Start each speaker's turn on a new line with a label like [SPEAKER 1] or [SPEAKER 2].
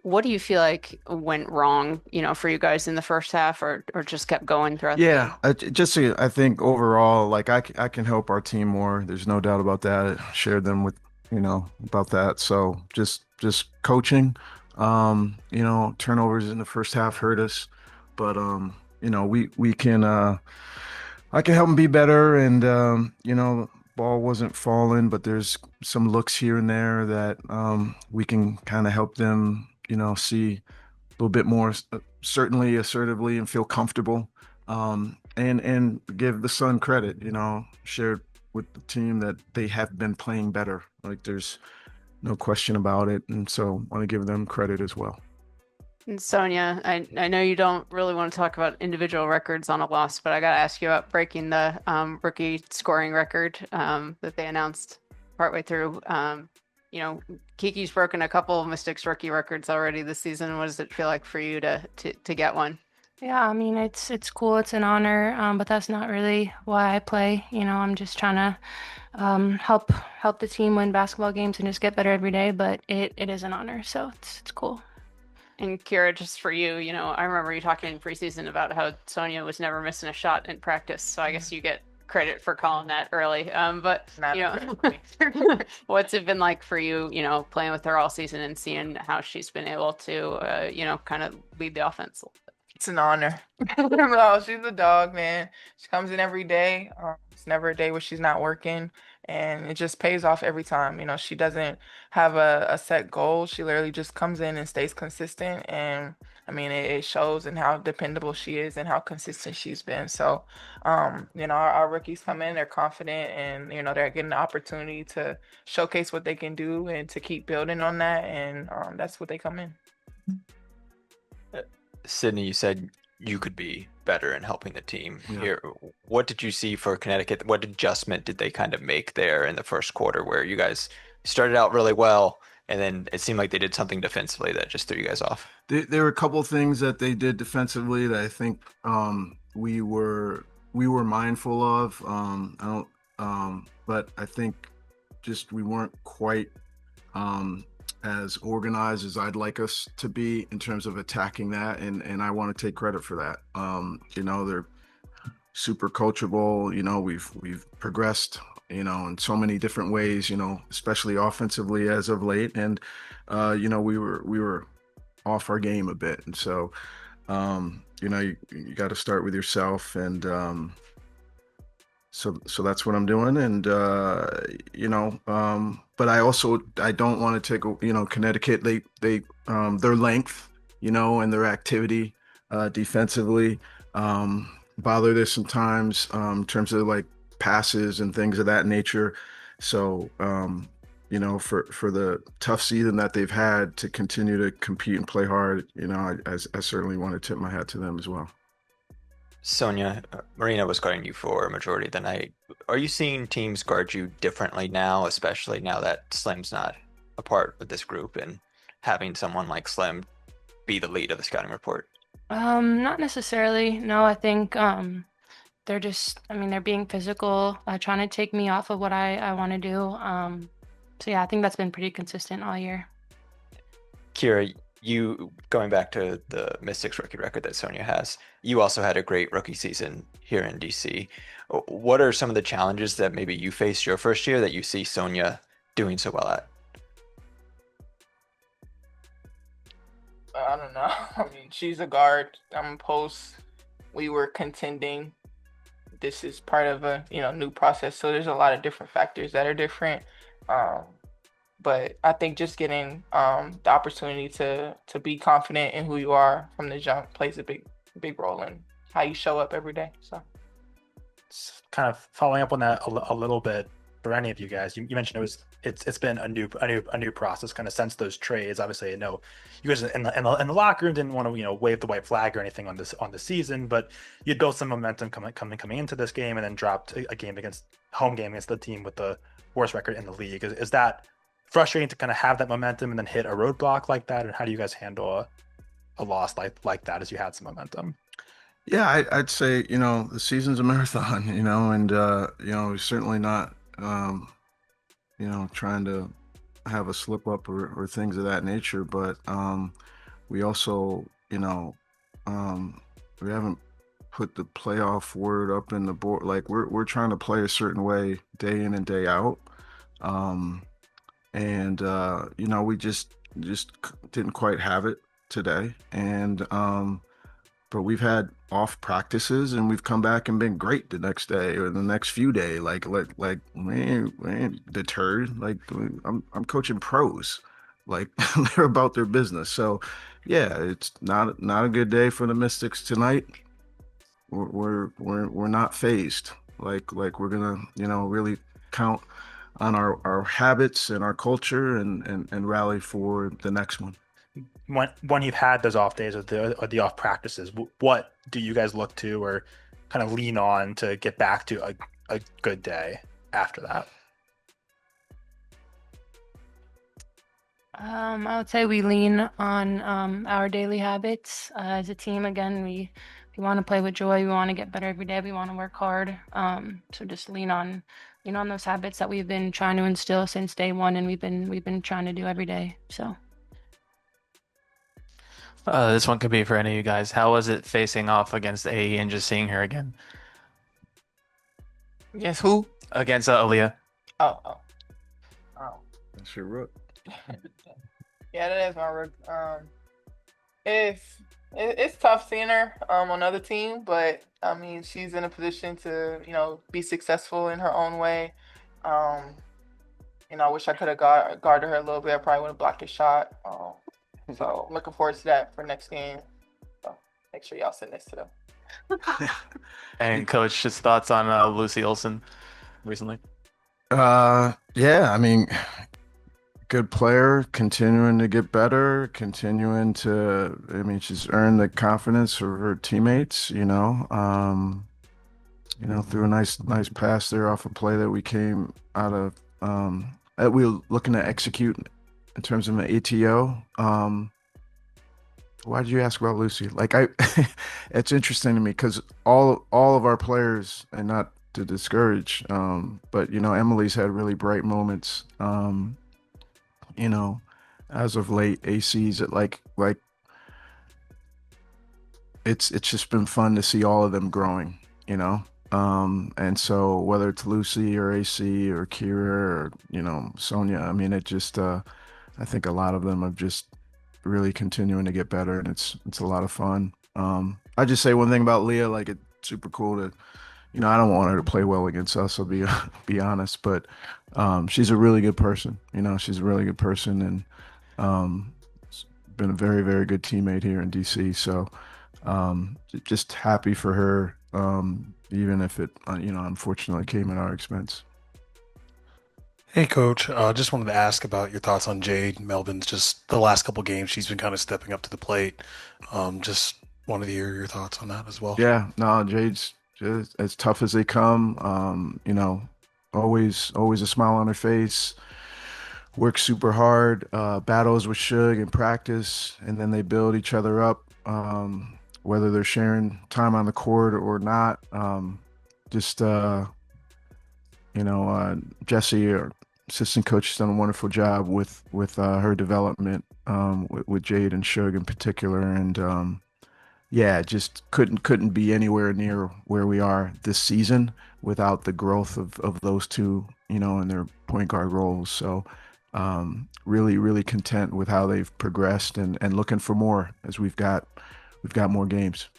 [SPEAKER 1] What do you feel like went wrong, for you guys in the first half or just kept going throughout the
[SPEAKER 2] Yeah,
[SPEAKER 1] game?
[SPEAKER 2] I think overall, like I can help our team more. There's no doubt about that. I shared them with, about that. So just coaching, turnovers in the first half hurt us, but we can I can help them be better, and ball wasn't falling, but there's some looks here and there that we can kind of help them, see a little bit more certainly assertively and feel comfortable, and give the Sun credit, shared with the team that they have been playing better. Like there's no question about it, and so I want to give them credit as well.
[SPEAKER 1] And Sonia, I know you don't really want to talk about individual records on a loss, but I got to ask you about breaking the rookie scoring record that they announced partway through. Kiki's broken a couple of Mystics rookie records already this season. What does it feel like for you to get one?
[SPEAKER 3] Yeah, I mean it's cool, it's an honor, but that's not really why I play. I'm just trying to help the team win basketball games and just get better every day. But it is an honor, so it's cool.
[SPEAKER 1] And Kira, just for you, I remember you talking in preseason about how Sonia was never missing a shot in practice. So I guess you get credit for calling that early. But
[SPEAKER 4] Not
[SPEAKER 1] you
[SPEAKER 4] a
[SPEAKER 1] know,
[SPEAKER 4] credit.
[SPEAKER 1] what's it been like for you, playing with her all season and seeing how she's been able to, kind of lead the offense?
[SPEAKER 4] It's an honor. No, she's a dog, man. She comes in every day. It's never a day where she's not working, and it just pays off every time. She doesn't have a set goal. She literally just comes in and stays consistent, and I mean, it shows in how dependable she is and how consistent she's been. So, our rookies come in, they're confident, and they're getting the opportunity to showcase what they can do and to keep building on that, and that's what they come in.
[SPEAKER 5] Sydney, you said you could be better in helping the team
[SPEAKER 2] Yeah.
[SPEAKER 5] here. What did you see for Connecticut? What adjustment did they kind of make there in the first quarter where you guys started out really well and then it seemed like they did something defensively that just threw you guys off?
[SPEAKER 2] There were a couple of things that they did defensively that I think we were mindful of. I don't, but I think just we weren't quite as organized as I'd like us to be in terms of attacking that, and I want to take credit for that. They're super coachable. We've progressed, in so many different ways. Especially offensively as of late, and we were off our game a bit, and so you got to start with yourself, and so that's what I'm doing, and but I don't want to take Connecticut. Their length, and their activity defensively bother this sometimes in terms of like passes and things of that nature. So for the tough season that they've had to continue to compete and play hard, I certainly want to tip my hat to them as well.
[SPEAKER 5] Sonia, Marina was guarding you for a majority of the night. Are you seeing teams guard you differently now, especially now that Slim's not a part of this group and having someone like Slim be the lead of the scouting report?
[SPEAKER 3] Not necessarily. No, I think I mean, they're being physical, trying to take me off of what I want to do. So yeah, I think that's been pretty consistent all year.
[SPEAKER 5] Kira, you going back to the Mystics rookie record that Sonia has, you also had a great rookie season here in DC. What are some of the challenges that maybe you faced your first year that you see Sonia doing so well at?
[SPEAKER 4] I don't know. I mean, she's a guard. I'm a post. We were contending. This is part of a new process, so there's a lot of different factors that are different. Um, but I think just getting the opportunity to be confident in who you are from the jump plays a big role in how you show up every day. So
[SPEAKER 6] Kind of following up on that a little bit for any of you guys. You mentioned it's been a new process kind of since those trades. Obviously, I know you guys in the locker room didn't want to wave the white flag or anything on the season, but you built some momentum coming into this game and then dropped a game against home game against the team with the worst record in the league. Is that frustrating to kind of have that momentum and then hit a roadblock like that? And how do you guys handle a loss like that as you had some momentum?
[SPEAKER 2] Yeah, I'd say, the season's a marathon, and, we're certainly not, trying to have a slip up or things of that nature, but we also, we haven't put the playoff word up in the board. Like we're trying to play a certain way day in and day out. Um, and we just didn't quite have it today. And but we've had off practices and we've come back and been great the next day or the next few days. Like we ain't deterred. Like I'm coaching pros. Like they're about their business. So yeah, it's not a good day for the Mystics tonight. We're not phased. Like we're gonna, really count on our habits and our culture and rally for the next one.
[SPEAKER 6] When you've had those off days or the off practices, what do you guys look to or kind of lean on to get back to a good day after that?
[SPEAKER 3] I would say we lean on our daily habits as a team. Again, we want to play with joy. We want to get better every day. We want to work hard. So just lean on those habits that we've been trying to instill since day one, and we've been trying to do every day. So.
[SPEAKER 7] This one could be for any of you guys. How was it facing off against AE and just seeing her again?
[SPEAKER 4] Yes, who?
[SPEAKER 7] Against Aaliyah.
[SPEAKER 4] Oh.
[SPEAKER 2] That's your rook.
[SPEAKER 4] Yeah, that is my rook. It's tough seeing her on another team, but I mean she's in a position to be successful in her own way. I wish I could have guarded her a little bit. I probably would have blocked a shot. So I'm looking forward to that for next game. So make sure y'all sit next to them.
[SPEAKER 7] And Coach, just thoughts on Lucy Olson recently?
[SPEAKER 2] Yeah, I mean, good player, continuing to get better, she's earned the confidence of her teammates, threw a nice pass there off a play that we came out of, that we were looking to execute in terms of an ATO. Why did you ask about Lucy? Like it's interesting to me because all of our players, and not to discourage, but Emily's had really bright moments. As of late, AC's like it's just been fun to see all of them growing, and so whether it's Lucy or AC or Kira or Sonia, I mean it just I think a lot of them are just really continuing to get better, and it's a lot of fun. I just say one thing about Leah, like it's super cool to, I don't want her to play well against us. I'll be honest, but she's a really good person. She's a really good person, and been a very, very good teammate here in DC. So just happy for her, even if it unfortunately came at our expense.
[SPEAKER 8] Hey, Coach. Just wanted to ask about your thoughts on Jade Melvin's. Just the last couple games, she's been kind of stepping up to the plate. Just wanted to hear your thoughts on that as well.
[SPEAKER 2] Yeah, no, Jade's just as tough as they come. Always a smile on her face. Works super hard. Battles with Suge in practice, and then they build each other up. Whether they're sharing time on the court or not. Jesse, our assistant coach, has done a wonderful job with her development, with Jade and Suge in particular, and just couldn't be anywhere near where we are this season without the growth of those two, in their point guard roles. So really content with how they've progressed and looking for more as we've got more games.